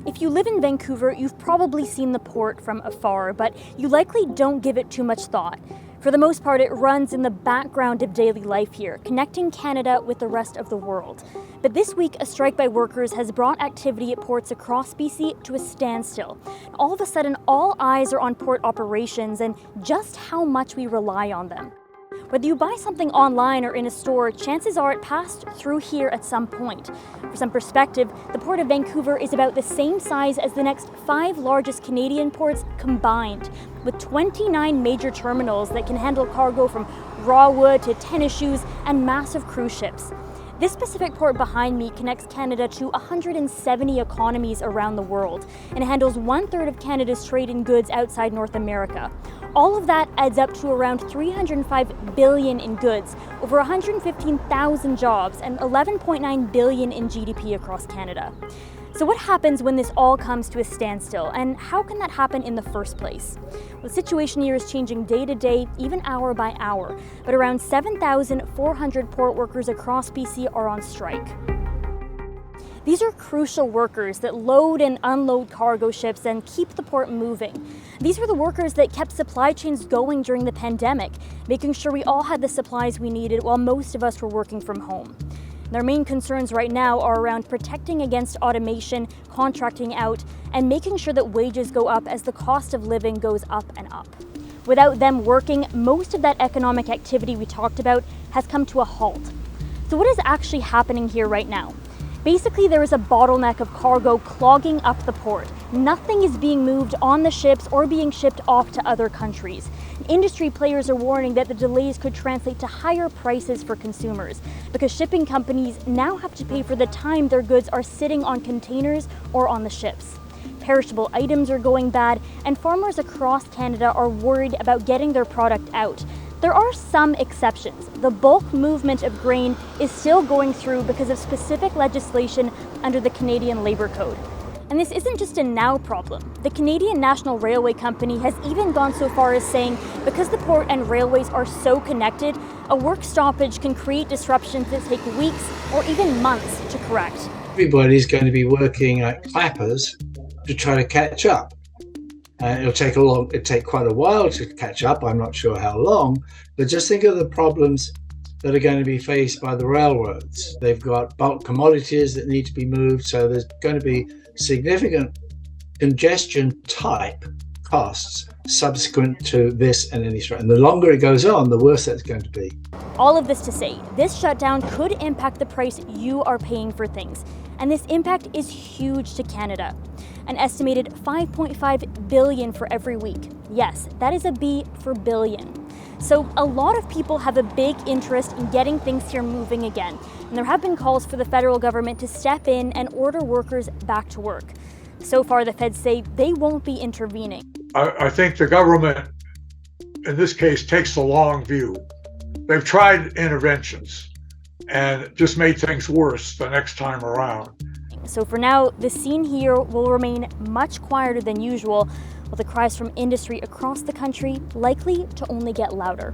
If you live in Vancouver, you've probably seen the port from afar, but you likely don't give it too much thought. For the most part, it runs in the background of daily life here, connecting Canada with the rest of the world. But this week, a strike by workers has brought activity at ports across BC to a standstill. All of a sudden, all eyes are on port operations and just how much we rely on them. Whether you buy something online or in a store, chances are it passed through here at some point. For some perspective, the Port of Vancouver is about the same size as the next 5 largest Canadian ports combined, with 29 major terminals that can handle cargo from raw wood to tennis shoes and massive cruise ships. This specific port behind me connects Canada to 170 economies around the world and handles 1/3 of Canada's trade in goods outside North America. All of that adds up to around $305 billion in goods, over 115,000 jobs, and $11.9 billion in GDP across Canada. So what happens when this all comes to a standstill, and how can that happen in the first place? Well, the situation here is changing day to day, even hour by hour, but around 7,400 port workers across BC are on strike. These are crucial workers that load and unload cargo ships and keep the port moving. These were the workers that kept supply chains going during the pandemic, making sure we all had the supplies we needed while most of us were working from home. Their main concerns right now are around protecting against automation, contracting out, and making sure that wages go up as the cost of living goes up and up. Without them working, most of that economic activity we talked about has come to a halt. So what is actually happening here right now? Basically, there is a bottleneck of cargo clogging up the port. Nothing is being moved on the ships or being shipped off to other countries. Industry players are warning that the delays could translate to higher prices for consumers because shipping companies now have to pay for the time their goods are sitting on containers or on the ships. Perishable items are going bad, and farmers across Canada are worried about getting their product out. There are some exceptions. The bulk movement of grain is still going through because of specific legislation under the Canadian Labour Code. And this isn't just a now problem. The Canadian National Railway Company has even gone so far as saying because the port and railways are so connected, a work stoppage can create disruptions that take weeks or even months to correct. Everybody's going to be working at clappers to try to catch up. It'll take quite a while to catch up. I'm not sure how long, but just think of the problems that are going to be faced by the railroads. They've got bulk commodities that need to be moved, so there's going to be significant congestion type costs subsequent to this and any strike. And the longer it goes on, the worse that's going to be. All of this to say, this shutdown could impact the price you are paying for things. And this impact is huge to Canada. An estimated $5.5 billion for every week. Yes, that is a B for billion. So a lot of people have a big interest in getting things here moving again. And there have been calls for the federal government to step in and order workers back to work. So far, the feds say they won't be intervening. I think the government, in this case, takes the long view. They've tried interventions and just made things worse the next time around. So for now, the scene here will remain much quieter than usual, while the cries from industry across the country likely to only get louder.